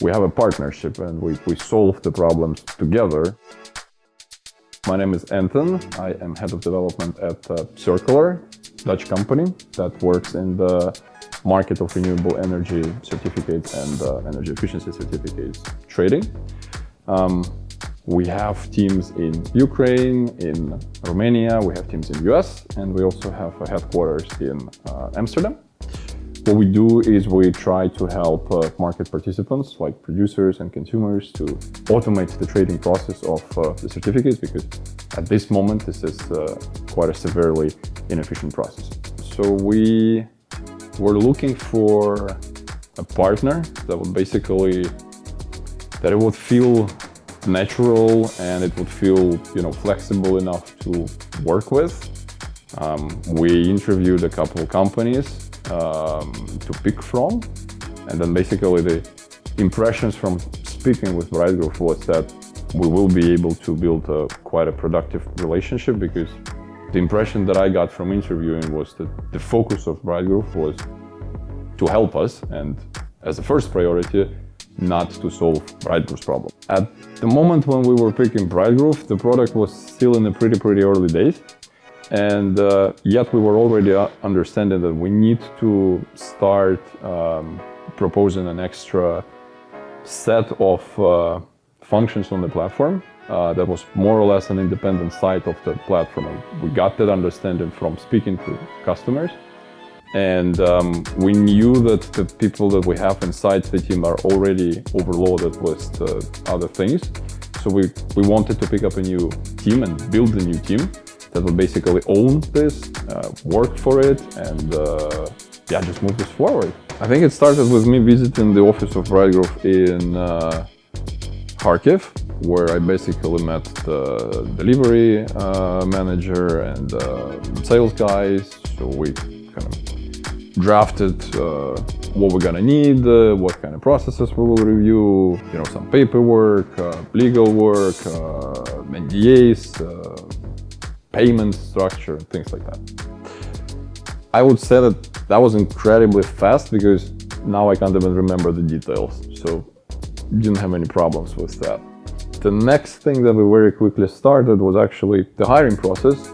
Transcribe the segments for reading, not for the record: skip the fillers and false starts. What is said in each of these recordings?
we have a partnership and we solve the problems together. My name is Anton. I am head of development at CerQlar, Dutch company that works in the market of renewable energy certificates and energy efficiency certificates trading. We have teams in Ukraine, in Romania, we have teams in US, and we also have a headquarters in Amsterdam. What we do is we try to help market participants like producers and consumers to automate the trading process of the certificates, because at this moment this is quite a severely inefficient process. So we were looking for a partner that would it would feel natural and it would feel, flexible enough to work with. We interviewed a couple of companies to pick from, and then basically the impressions from speaking with Brightgrove was that we will be able to build quite a productive relationship, because the impression that I got from interviewing was that the focus of Brightgrove was to help us, and as a first priority, not to solve Brightgrove's problem. At the moment when we were picking Brightgrove, the product was still in the pretty early days, and yet we were already understanding that we need to start proposing an extra set of functions on the platform that was more or less an independent side of the platform. And we got that understanding from speaking to customers. And we knew that the people that we have inside the team are already overloaded with other things. So we wanted to pick up a new team and build a new team that would basically own this, work for it, and just move this forward. I think it started with me visiting the office of Brightgrove in Kharkiv, where I basically met the delivery manager and sales guys. So we kind of drafted what we're gonna need, what kind of processes we will review, some paperwork, legal work, NDAs, payment structure, and things like that. I would say that was incredibly fast, because now I can't even remember the details, so didn't have any problems with that. The next thing that we very quickly started was actually the hiring process.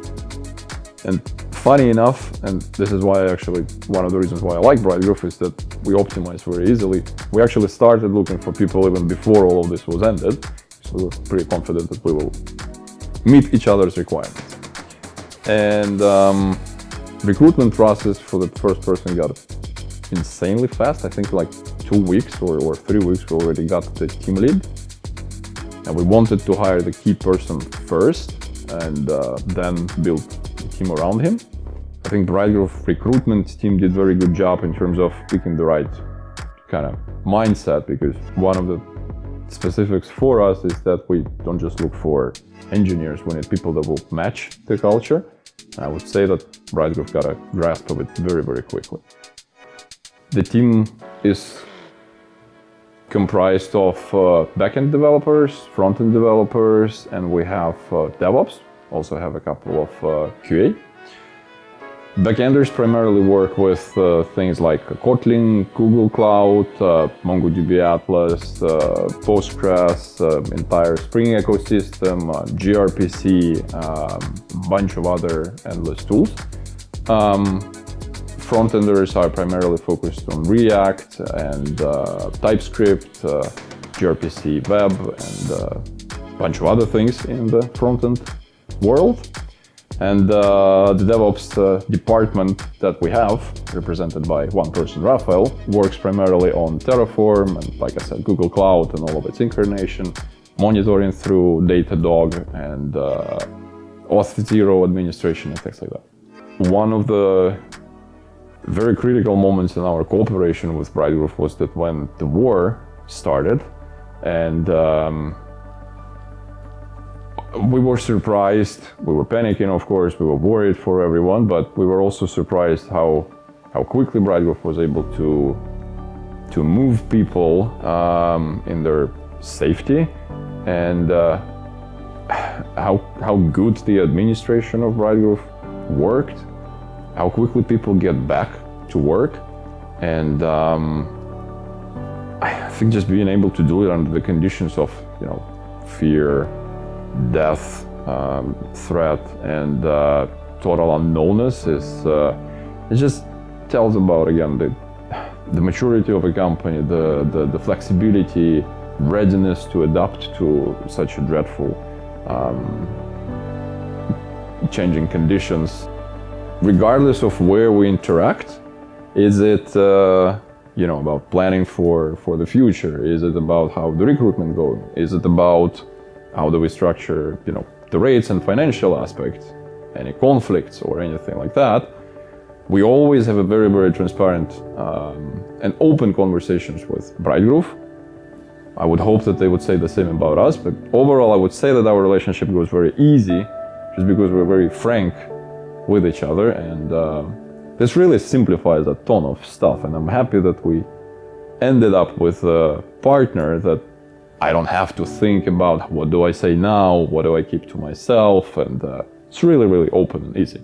And funny enough, and this is why one of the reasons why I like Brightgrove, is that we optimize very easily. We actually started looking for people even before all of this was ended, so we're pretty confident that we will meet each other's requirements. And recruitment process for the first person got insanely fast. I think like 2 weeks or 3 weeks we already got the team lead. And we wanted to hire the key person first and then build the team around him. I think Brightgrove recruitment team did a very good job in terms of picking the right kind of mindset, because one of the specifics for us is that we don't just look for engineers, we need people that will match the culture. I would say that Brightgrove got a grasp of it very quickly. The team is comprised of backend developers, frontend developers, and we have DevOps, also have a couple of QA. Backenders primarily work with things like Kotlin, Google Cloud, MongoDB Atlas, Postgres, entire Spring ecosystem, gRPC, bunch of other endless tools. Frontenders are primarily focused on React and TypeScript, gRPC web, and a bunch of other things in the frontend world. And the DevOps department that we have, represented by one person, Rafael, works primarily on Terraform and, like I said, Google Cloud and all of its incarnation, monitoring through Datadog and Auth0 administration and things like that. One of the very critical moments in our cooperation with Brightgrove was that when the war started, and we were surprised, we were panicking, of course, we were worried for everyone, but we were also surprised how quickly Brightgrove was able to move people in their safety, and how good the administration of Brightgrove worked, how quickly people get back to work, and think just being able to do it under the conditions of, fear, death, threat, and total unknownness it just tells about, again, the maturity of a company, the flexibility, readiness to adapt to such a dreadful changing conditions. Regardless of where we interact, is it about planning for the future? Is it about how the recruitment goes? Is it about how do we structure the rates and financial aspects, any conflicts or anything like that? We always have a very, very transparent and open conversations with Brightgrove. I would hope that they would say the same about us, but overall I would say that our relationship goes very easy just because we're very frank with each other, and this really simplifies a ton of stuff, and I'm happy that we ended up with a partner that I don't have to think about what do I say now, what do I keep to myself, and it's really, really open and easy.